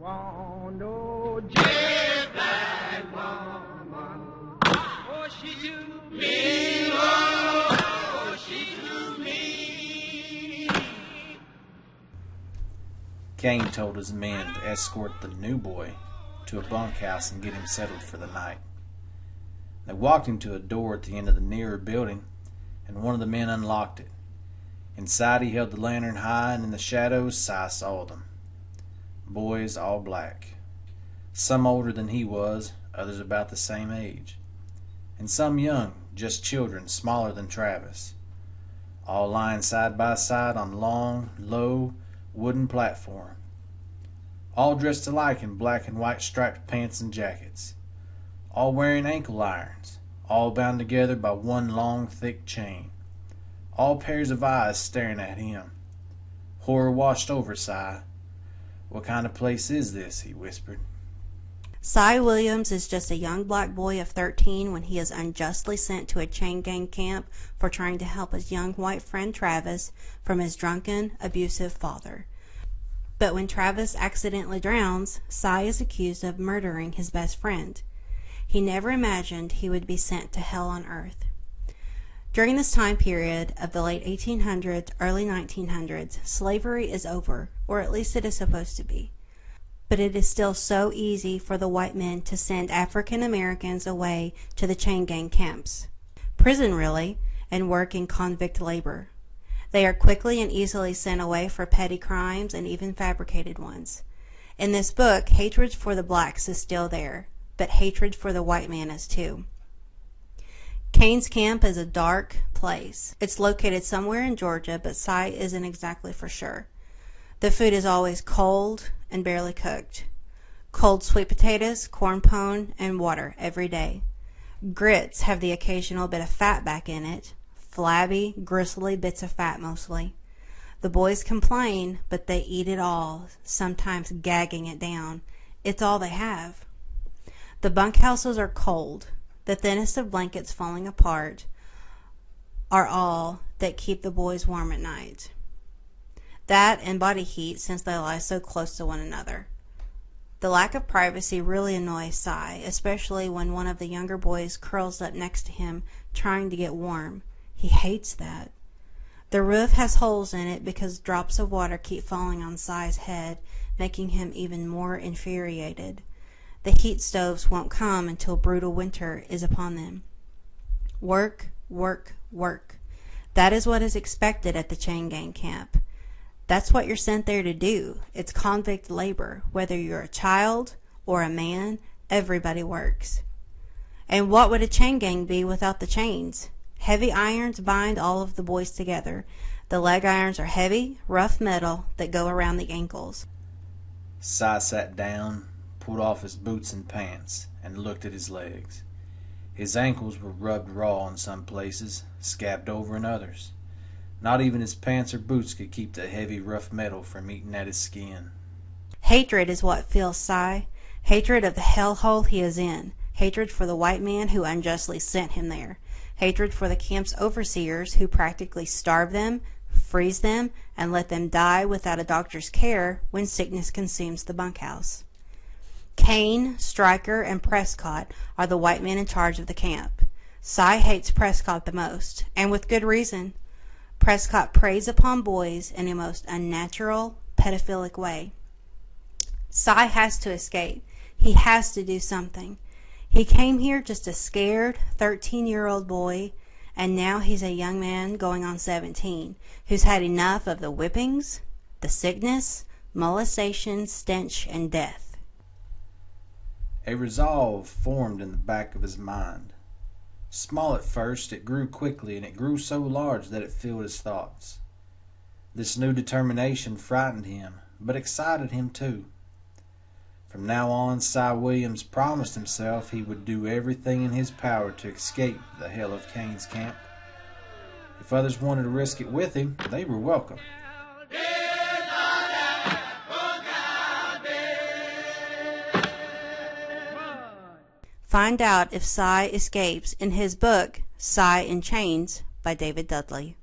want no jet black woman. Oh, she to me, oh, she to me. Cain told his men to escort the new boy to a bunkhouse and get him settled for the night. They walked him to a door at the end of the nearer building, and one of the men unlocked it. Inside he held the lantern high, and in the shadows Si saw them. Boys all black. Some older than he was, others about the same age. And some young, just children, smaller than Travis. All lying side by side on long, low, wooden platform. All dressed alike in black and white striped pants and jackets. All wearing ankle irons. All bound together by one long, thick chain. All pairs of eyes staring at him. Horror washed over Si. "What kind of place is this?" he whispered. Cy Williams is just a young black boy of 13 when he is unjustly sent to a chain gang camp for trying to help his young white friend Travis from his drunken, abusive father. But when Travis accidentally drowns, Cy is accused of murdering his best friend. He never imagined he would be sent to hell on earth. During this time period of the late 1800s, early 1900s, slavery is over, or at least it is supposed to be. But it is still so easy for the white men to send African Americans away to the chain gang camps. Prison, really, and work in convict labor. They are quickly and easily sent away for petty crimes and even fabricated ones. In this book, hatred for the blacks is still there, but hatred for the white man is too. Cain's Camp is a dark place. It's located somewhere in Georgia, but Cy isn't exactly for sure. The food is always cold and barely cooked. Cold sweet potatoes, corn pone, and water every day. Grits have the occasional bit of fat back in it. Flabby, gristly bits of fat mostly. The boys complain, but they eat it all, sometimes gagging it down. It's all they have. The bunkhouses are cold. The thinnest of blankets falling apart are all that keep the boys warm at night. That and body heat, since they lie so close to one another. The lack of privacy really annoys Cy, especially when one of the younger boys curls up next to him trying to get warm. He hates that. The roof has holes in it because drops of water keep falling on Cy's head, making him even more infuriated. The heat stoves won't come until brutal winter is upon them. Work, work, work. That is what is expected at the chain gang camp. That's what you're sent there to do. It's convict labor. Whether you're a child or a man, everybody works. And what would a chain gang be without the chains? Heavy irons bind all of the boys together. The leg irons are heavy, rough metal that go around the ankles. Si sat down, pulled off his boots and pants, and looked at his legs. His ankles were rubbed raw in some places, scabbed over in others. Not even his pants or boots could keep the heavy, rough metal from eating at his skin. Hatred is what fills Cy. Hatred of the hellhole he is in. Hatred for the white man who unjustly sent him there. Hatred for the camp's overseers who practically starve them, freeze them, and let them die without a doctor's care when sickness consumes the bunkhouse. Cain, Stryker, and Prescott are the white men in charge of the camp. Cy hates Prescott the most, and with good reason. Prescott preys upon boys in a most unnatural, pedophilic way. Cy has to escape. He has to do something. He came here just a scared 13-year-old boy, and now he's a young man going on 17, who's had enough of the whippings, the sickness, molestation, stench, and death. A resolve formed in the back of his mind. Small at first, it grew quickly, and it grew so large that it filled his thoughts. This new determination frightened him, but excited him too. From now on, Cy Williams promised himself he would do everything in his power to escape the hell of Cain's Camp. If others wanted to risk it with him, they were welcome. Find out if Cy escapes in his book, Cy in Chains by David Dudley.